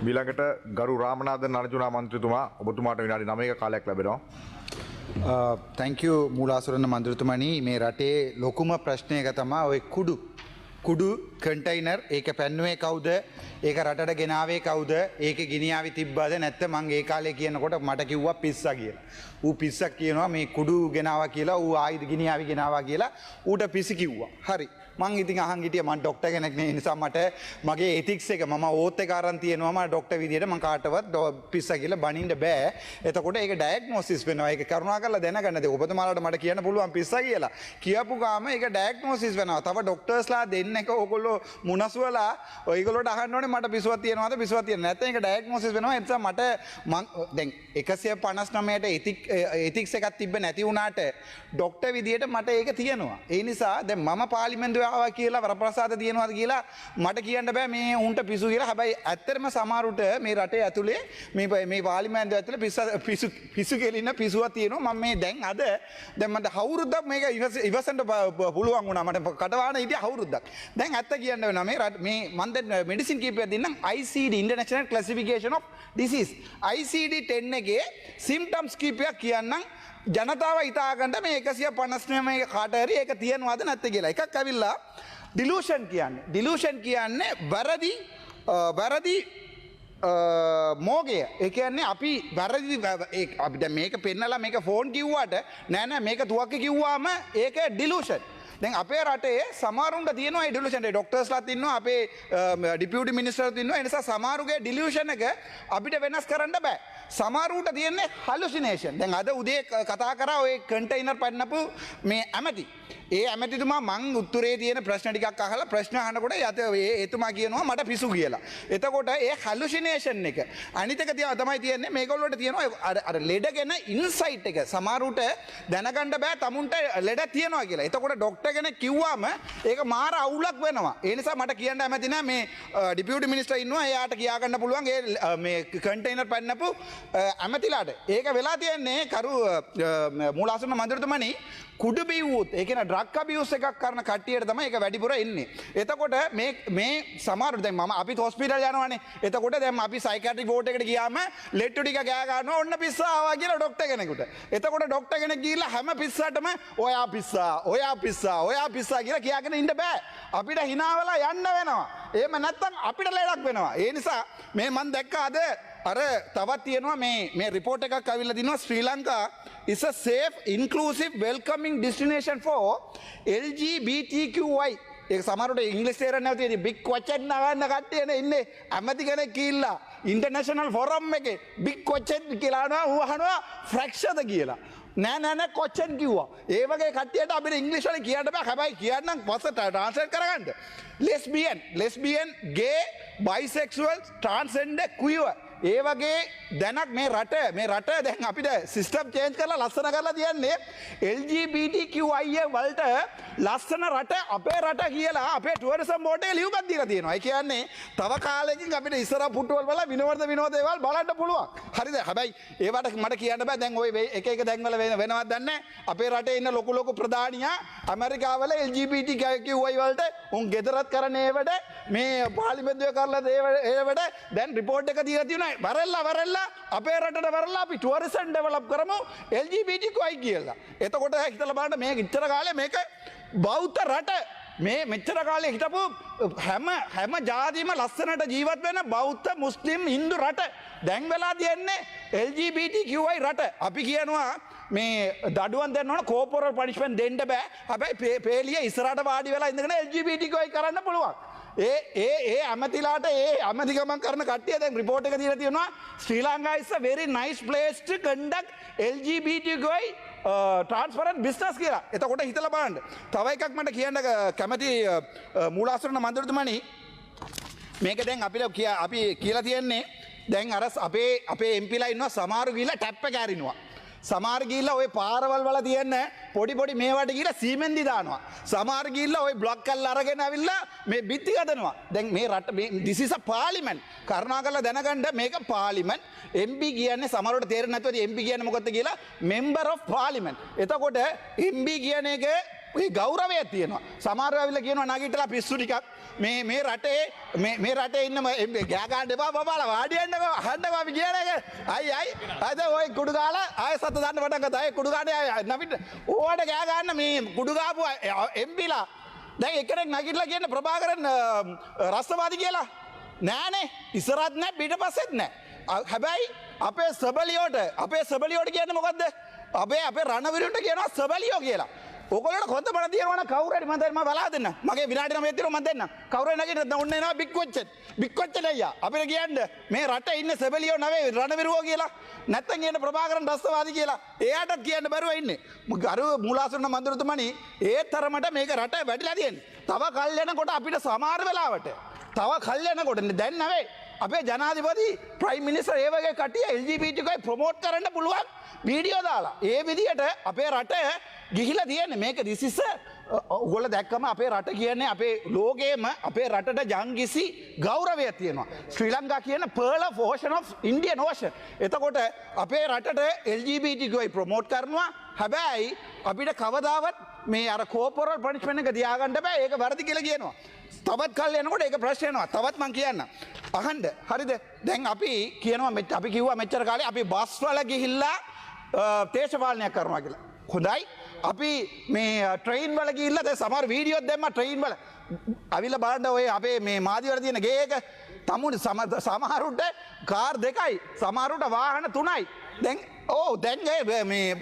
මීළඟට ගරු රාමනාදන් අර්ජුන මන්ත්‍රීතුමා ඔබතුමාට විනාඩි 9ක කාලයක් ලැබෙනවා. තැංකු මූලාසුරන්න මන්දෘතුමනි මේ රටේ ලොකුම ප්‍රශ්නයක තමා ඔය කුඩු කන්ටයිනර් ඒක පැන්නුවේ කවුද ඒක රටට ගෙනාවේ කවුද ඒක ගිනියාවි තිබ්බද නැත්නම් මං ඒ කාලේ කියනකොට මට කිව්වා පිස්සා කියලා. ඌ පිස්සක් කියනවා මේ කුඩු ගෙනාවා කියලා ඌ ආයිද ගිනියාවි ගෙනාවා කියලා ඌට පිසි කිව්වා. හරි. මං ඉතින් අහන් හිටියා මං ડોක්ටර් කෙනෙක් නේ නිසා මට මගේ එතික්ස් එක මම ඕත් එක අරන් තියෙනවා මම ડોක්ටර් විදියට මං කාටවත් පිස්සා කියලා බනින්න බෑ. එතකොට ඒක ඩයග්නොසිස් වෙනවා. ඒක කරුණාකරලා දැනගන්න. ඒක ඔබතුමාලාට මට කියන්න පුළුවන් පිස්සා කියලා. කියපු ගාම ඒක ඩයග්නොසිස් වෙනවා. තව ડોක්ටර්ස්ලා දෙන්නෙක් ඕගොල්ලෝ මුනස්වලා ඔයගොල්ලෝට අහන්න ඕනේ මට පිස්සුවක් තියෙනවද පිස්සුවක් තියෙන්නේ නැත්නම් ඒක ඩයග්නොසිස් වෙනවා. ඒ නිසා මට මං දැන් 159ට එතික්ස් එකක් තිබ්බ නැති වුණාට ડોක්ටර් විදියට මට ඒක තියෙනවා. ඒ නිසා දැන් මම පාර්ලිමේන්තුවේ ආවා කියලා වරප්‍රසාද තියෙනවාද කියලා මට කියන්න බෑ මේ උන්ට පිසු කියලා. හැබැයි ඇත්තටම සමහරුට මේ රටේ ඇතුලේ මේ පාර්ලිමේන්තුව ඇතුලේ පිසු කෙලින්න පිසුවක් තියෙනවා. මම මේ දැන් මට අවුරුද්දක් මේක ඉවසන්න පුළුවන් වුණා. මට කටවාන හිටිය අවුරුද්දක්. දැන් ඇත්ත කියන්න වෙනවා මේ මම දැන් මෙඩිසින් කීපයක් දෙන්නම්. ICD International Classification of Disease ICD 10 එකේ symptoms කීපයක් කියන්නම්. ජනතාව හිතාගන්න මේ 159 කාට හරි ඒක තියෙනවද නැත්ද කියලා. එකක් ඇවිල්ලා ඩිලූෂන් කියන්නේ. ඩිලූෂන් කියන්නේ වැරදි මෝගය. ඒ කියන්නේ අපි වැරදි අපි දැන් මේක පෙන්නලා මේක ෆෝන් කිව්වට නෑ මේක තුවක්ක කිව්වාම ඒක ඩිලූෂන්. දැන් අපේ රටේ සමහරුන්ට තියෙනවා ඩිලූෂන්. ડોක්ටර්ස්ලාත් ඉන්නවා අපේ ඩිපියුටි මිනිස්ටර්ත් ඉන්නවා. ඒ නිසා සමහරුගේ ඩිලූෂන් එක අපිට වෙනස් කරන්න බෑ. සමහරුන්ට තියෙන්නේ හැලුසිනේෂන්. දැන් අද උදේ කතා කරා ඔය කන්ටේනර් පන්නපු මේ ඇමති. ඒ ඇමතිතුමා මං උත්තරේ තියෙන ප්‍රශ්න ටිකක් අහලා ප්‍රශ්න අහනකොට එතුමා කියනවා මට පිසු කියලා. එතකොට ඒ හැලුසිනේෂන් එක අනිත් එක තමයි තියෙන්නේ මේගොල්ලෝට තියෙනවා අර ලෙඩගෙන ඉන්සයිට් එක. සමහරුට දැනගන්න බෑ තමුන්ට ලෙඩ තියෙනවා කියලා. එතකොට ડોක්ටර් කෙනෙක් කිව්වම ඒක මාර අවුලක් වෙනවා. ඒ නිසා මට කියන්න ඇමති නෑ මේ ඩිපියුටි මිනිස්ටර් ඉන්නවා එයාට කියා ගන්න පුළුවන් ඒ මේ කන්ටේනර් පන්නපු ඇමතිලාට. ඒක වෙලා තියෙන්නේ මූලාසන මන්ත්‍රීතුමනි කුඩු බිව්වොත් ඒ කියන්නේ ඩ්‍රග් අබියුස් එකක් කරන කට්ටියට තමයි ඒක වැඩිපුර එන්නේ. එතකොට මේ සමහර දැන් මම අපිත් හොස්පිටල් යනවානේ. එතකොට දැන් අපි සයිකියාට්‍රික් වෝඩ් එකට ගියාම ලෙට්ටු ටික ගෑ ගන්නවා ඔන්න පිස්සා ආවා කියලා ડોක්ටර් කෙනෙකුට. එතකොට ડોක්ටර් කෙනෙක් ගිහිල්ලා හැම පිස්සටම ඔයා පිස්සා කියලා කියාගෙන ඉන්න බෑ. අපිට hina වෙලා යන්න වෙනවා. එහෙම නැත්නම් අපිට ලෙඩක් වෙනවා. ඒ නිසා මේ මම දැක්ක අද අර තවත් තියෙනවා මේ රිපෝට් එකක් අවිල්ලා දිනවා ශ්‍රී Lanka is a safe inclusive welcoming destination for LGBTQI. ඒක සමහරවිට ඉංග්‍රීසි තේරෙන්නේ නැවති ඉතින් big question නගන්න කට්ටියනේ ඉන්නේ. ඇමති කෙනෙක් කිල්ලා ඉන්ටර්නැෂනල් ෆෝරම් එකේ big question කියලා අහනවා ෆ්‍රැක්ෂර්ද කියලා. නෑ කොච්චන් කිව්වා. ඒ වගේ කට්ටියට අපිට ඉංග්‍රීසි වලින් කියන්න බෑ. හැබැයි කියන්නම් පස්සේ ට්‍රාන්ස්ලේට් කරගන්න. lesbian gay bisexual transgender queer ඒ වගේ දැනක් මේ රට දැන් අපිට සිස්ටම් චේන්ජ් කරලා ලස්සන කරලා තියන්නේ LGBTQIA වලට ලස්සන රට අපේ රට කියලා අපේ ටුවරිසම් බෝඩ් එකේ ලියුමක් දීලා තියෙනවා. ඒ කියන්නේ තව කාලෙකින් අපිට ඉස්සර පුටුවල් වල විනෝද දේවල් බලන්න පුළුවන්. හරිද? හැබැයි ඒවට මට කියන්න බෑ දැන් ওই එක දැන්වල වෙනවද දන්නේ අපේ රටේ ඉන්න ලොකු ප්‍රධානියා ඇමරිකාවල LGBTQI වලට උන් ගෙදරත් කරන ඒවට මේ පාර්ලිමේන්තුවේ කරලා ඒවට දැන් රිපෝට් එක දීලා තියෙනවා. වරල්ලා අපේ රටට වරල්ලා අපි ටුවරිසම් ඩෙවලොප් කරමු LGBTQI කියලා. එතකොට හිතලා බලන්න මේ ඉතර කාලේ මේක බෞද්ධ රට මේ මෙච්චර කාලේ හිටපු හැම ජාතියම ලස්සනට ජීවත් වෙන බෞද්ධ මුස්ලිම් හින්දු රට දැන් වෙලා තියෙන්නේ LGBTQI රට. අපි කියනවා මේ දඩුවම් දෙන්න ඕන කෝපරල් පනිෂ්මන්ට් දෙන්න බෑ. හැබැයි පේලිය ඉස්සරහට වාඩි වෙලා ඉඳගෙන LGBTQI කරන්න පුළුවන්. ඒ ඇමතිලාට ඒ ඇමතිකමක් කරන කට්ටිය දැන් රිපෝට් එක දීලා තියෙනවා ශ්‍රී Lanka is a very nice place to conduct LGBTQI transparent business කියලා. එතකොට හිතලා බලන්න. තව එකක් මට කියන්න කැමති මූලාසන මන්ත්‍රීතුමනි මේක දැන් අපි කියලා තියන්නේ දැන් අර අපේ MPලා ඉන්නවා සමහරු ගිහලා ටැප් එක ඇරිනවා. සමහර ගිහිල්ලා ওই පාරවල් වල තියෙන පොඩි මේවට ගිහිල්ලා සීමෙන්දි දානවා. සමහර ගිහිල්ලා ওই බ්ලොක් කල්ලා අරගෙන ආවිල්ලා මේ බිත්ති හදනවා. දැන් මේ රට this is a parliament. කරුණාකරලා දැනගන්න මේක parliament. MP කියන්නේ සමහරවට තේරෙන්නේ නැතුව MP කියන්නේ මොකක්ද කියලා member of parliament. එතකොට MP කියන එක ඔය ගෞරවය තියෙනවා. සමහරව ඇවිල්ලා කියනවා නගිටලා පිස්සු ටිකක් මේ රටේ ඉන්න ගෑ ගන්න එපා බබාලා වාඩි වෙන්නකෝ අහන්නකෝ අපි කියන එක. අයි අද ඔය කුඩු ගාලා ආයෙ සත දාන්න පටන් ගත්තා. ඒ කුඩු ගානේ නමිට ඕවට ගෑ ගන්න මේ කුඩු ගාපු එම්පිලා දැන් එකෙක් නගිටලා කියන්නේ ප්‍රභාකරන් රස්තවාදී කියලා. නෑනේ ඉස්සරහත් නෑ පිටපස්සෙත් නෑ. හැබැයි අපේ සබලියෝට කියන්නේ මොකද්ද? අපේ රණවිරුන්ට කියනවා සබලියෝ කියලා. ඔයගොල්ලෝ කොන්ද බණ දිනවන කවුරු හරි මම බලා දෙන්න. මගේ විනාඩි 9ක් තියෙනවා මම දෙන්න. කවුරු හරි නැගිටින්න ඔන්න එනවා බික්කොච්චෙන් අයියා. අපිට කියන්න මේ රටේ ඉන්න සබලියෝ නෙවෙයි රණවිරුවෝ කියලා. නැත්තම් කියන ප්‍රභාකරන් රස්තවාදී කියලා. එයාටත් කියන්න බැරුව ඉන්නේ. ගරු මූලාසන මන්ත්‍රීතුමනි ඒ තරමට මේක රට වැඩිලා තියෙන්නේ. තව කල් යනකොට අපිට සමහර වෙලාවට දැන් නෙවෙයි අපේ ජනාධිපති ප්‍රයිම් මිනිස්ටර් ඒ වගේ කට්ටිය LGBTQI ප්‍රොමෝට් කරන්න පුළුවන් වීඩියෝ දාලා. ඒ විදිහට අපේ රට ගිහිලා තියෙන්නේ. මේක දිසිස ඔයගොල්ලෝ දැක්කම අපේ රට කියන්නේ අපේ ලෝකයේම අපේ රටට ජංගිසි ගෞරවයක් තියෙනවා. ශ්‍රී ලංකා කියන pearl of ocean of Indian Ocean. එතකොට අපේ රටට LGBTQI ප්‍රොමෝට් කරනවා. හැබැයි අපිට කවදාවත් මේ අර කෝපරල් පනිෂ්මන්ට් එක තියාගන්න බෑ. ඒක වැරදි කියලා කියනවා. තවත් කල් යනකොට ඒක ප්‍රශ්න වෙනවා. තවත් මං කියන්න. අහන්න. හරිද? දැන් අපි කියනවා අපි කිව්වා මෙච්චර කාලේ අපි බස් වල ගිහිල්ලා දේශපාලනයක් කරනවා කියලා. හොඳයි. අපි මේ ට්‍රේන් වල ගිහිල්ලා දැන් සමහර වීඩියෝස් දැම්මා ට්‍රේන් වල. අවිල බලන්න ඔය අපේ මේ මාදිවල තියෙන ගේ එක තමුන් සමහරුන්ට කාර් දෙකයි සමහරුන්ට වාහන තුනයි. දැන් දැන් මේ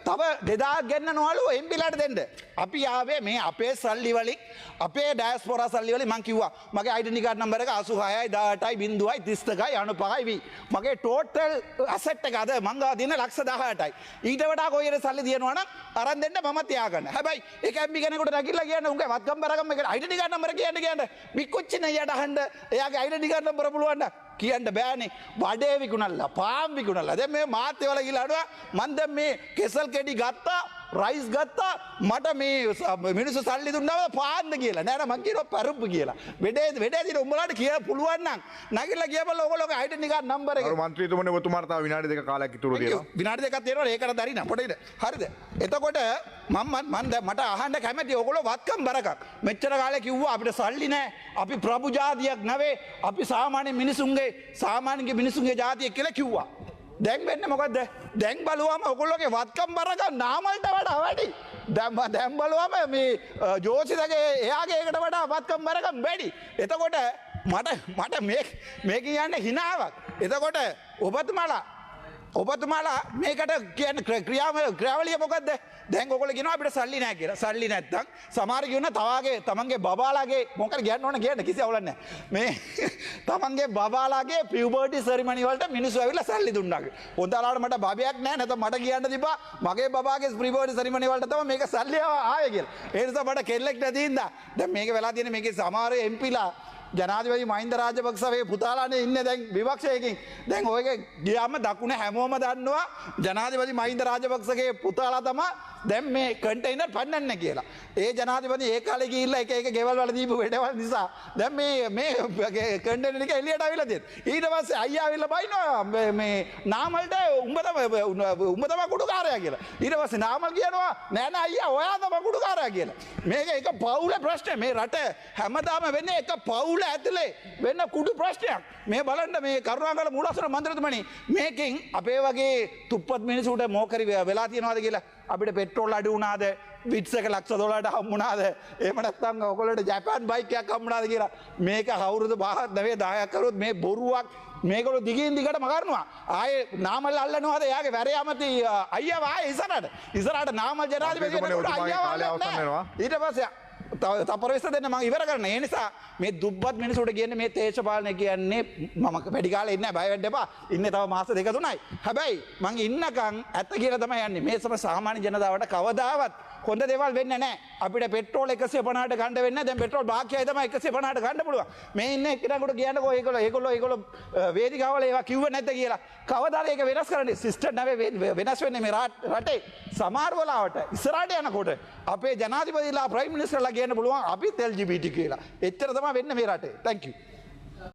තව 2000ක් ගෙන්නනවලු එම්පිලාට දෙන්න. අපි ආවේ මේ අපේ සල්ලි වලින් අපේ ඩයස්පොරා සල්ලි වලින් මං කිව්වා මගේ identity card number එක 86යි 18යි 32යි 95යි. මගේ total asset එක අද මං ගාව දින 118යි. ඊට වඩා කොයිද සල්ලි දිනනවා නම් අරන් දෙන්න මම තියාගන්න. හැබැයි ඒක එම්පි කෙනෙකුට නැගිටලා කියන්න උන්ගේ වත්කම් බරගම් එක identity card number කියන්න මික්කොච්චි නයියට අහන්න එයාගේ identity card number පුළුවන් නෑ. කියන්න බෑනේ. වඩේ විකුණල්ලා පාම් විකුණල්ලා. දැන් මේ මාත්‍ය වල ගිහලා අඩුවා මන් දැන් මේ කෙසල් කෙඩි ගත්තා රයිස් ගත්තා මට මේ මිනිස්සු සල්ලි දුන්නාම පාන්න කියලා. නෑ නෑ මං කියනවා පරුප්පු කියලා. වෙඩේ දින උඹලාට කියලා පුළුවන් නම් නැගිටලා කියපළ ඔයගොල්ලෝගේ identity card number එක. අර මන්ත්‍රීතුමනේ ඔබතුමාට තව විනාඩි 2ක කාලයක් ඉතුරු තියෙනවා. විනාඩි 2ක් තියෙනවා ඒකට දරින්න පොඩේද. හරිද? එතකොට මම මට අහන්න කැමති ඔයගොල්ලෝ වත්කම් බරකක්. මෙච්චර කාලේ කිව්වා අපිට සල්ලි නෑ. අපි ප්‍රභු ජාතියක් නෙවෙයි. අපි සාමාන්‍ය මිනිසුන්ගේ ජාතියක් කියලා කිව්වා. දැන් වෙන්නේ මොකද්ද? දැන් බලුවම ඔයගොල්ලෝගේ වත්කම් බරකම් නාමල්ට වඩා වැඩි. දැන් බලුවම මේ ජෝසිතගේ එයාගේ එකට වඩා වත්කම් බරකම් වැඩි. එතකොට මට මේ කියන්නේ හිනාවක්. එතකොට ඔබතුමාලා මේකට කියන ක්‍රියාවලිය මොකද්ද? දැන් ඔයගොල්ලෝ කියනවා අපිට සල්ලි නැහැ කියලා. සල්ලි නැත්තම් සමහර කියනවා තවාගේ තමන්ගේ බබාලාගේ මොකක්ද කියන්න ඕන කියන්න කිසි අවුලක් නැහැ. මේ තමන්ගේ බබාලාගේ පියුබර්ටි සෙරිමනි වලට මිනිස්සු ඇවිල්ලා සල්ලි දුන්නා. හොඳලාට මට බබයක් නැහැ නැත්නම් මට කියන්න තිබ්බා මගේ බබාගේ පියුබර්ටි සෙරිමනි වලට තමයි මේක සල්ලි ආවේ කියලා. ඒ නිසා මට කෙල්ලෙක් නැති හින්දා දැන් මේක වෙලා තියෙන්නේ මේකේ සමහර එම්පිලා ජනාධිපති මහින්ද රාජපක්ෂගේ පුතාලානේ ඉන්නේ දැන් විපක්ෂයකින්. දැන් ඔයගේ ගියාම දකුණ හැමෝම දන්නවා ජනාධිපති මහින්ද රාජපක්ෂගේ පුතාලා තමයි දැන් මේ කන්ටේනර් පන්නන්න කියලා. ඒ ජනාධිපති ඒ කාලේ ගිහිල්ලා එක ගෙවල් වල දීපු වැඩවල නිසා දැන් මේ කන්ටේනර් එක එළියට ආවිලා තියෙනවා. ඊට පස්සේ අයියා ආවිල්ලා බයිනවා මේ නාමල්ට උඹ තමයි කුඩුකාරයා කියලා. ඊට පස්සේ නාමල් කියනවා නෑ නෑ අයියා ඔයා තමයි කුඩුකාරයා කියලා. මේක එක පවුලේ ප්‍රශ්නේ. මේ රට හැමදාම වෙන්නේ එක පවුල ඇතුලේ වෙන කුඩු ප්‍රශ්නයක්. මේ බලන්න මේ කරුණාකර මූලාසන මන්ත්‍රීතුමනි මේකෙන් අපේ වගේ තුප්පත් මිනිසුන්ට මොකරි වෙලා තියෙනවද කියලා අපිට පෙට්‍රෝල් අඩු වුණාද විට්ස් එක $1,00,000ට හම්බුණාද එහෙම නැත්නම් ඔයගොල්ලෝට ජපාන් බයික් එකක් හම්බුණාද කියලා මේක අවුරුදු 5ක් නෙවෙයි 10ක් කරුවොත් මේ බොරුවක් මේගොල්ලෝ දිගින් දිගටම කරනවා. ආයේ නාමල් අල්ලනවාද එයාගේ වැරේ අමති අයියා ආයේ ඉස්සරහට නාමල් ජනාධිපතිතුමා අයියා ඊට පස්සේ තපරවිස්ස දෙන්න මම ඉවර කරන්න. ඒ නිසා මේ දුප්පත් මිනිසුන්ට කියන්නේ මේ දේශපාලනය කියන්නේ මම වැඩි කාලෙ ඉන්නේ නැහැ බය වෙන්න එපා. ඉන්නේ තව මාස 2-3යි. හැබැයි මං ඉන්නකම් ඇත්ත කියලා තමයි යන්නේ. මේ සාමාන්‍ය ජනතාවට කවදාවත් හොඳ දේවල් වෙන්නේ නැහැ. අපිට පෙට්‍රෝල් 150ට ගන්න වෙන්නේ නැහැ. දැන් පෙට්‍රෝල් බාක්‍යයි තමයි 150ට ගන්න පුළුවන්. මේ ඉන්නේ එක්කෙනෙකුට කියන්නකෝ ඒගොල්ලෝ වේදිකාවල ඒවා කිව්ව නැද්ද කියලා. කවදාද ඒක වෙනස් කරන්නේ? සිස්ටම් නැවේ වෙනස් වෙන්නේ මේ රටේ. සමහර වෙලාවට ඉස්සරහට යනකොට අපේ ජනාධිපතිලා ප්‍රයිම් මිනිස්ටර්ලා කියන්න පුළුවන් අපිත් LGBT කියලා. එච්චර තමයි වෙන්නේ මේ රටේ. thank you.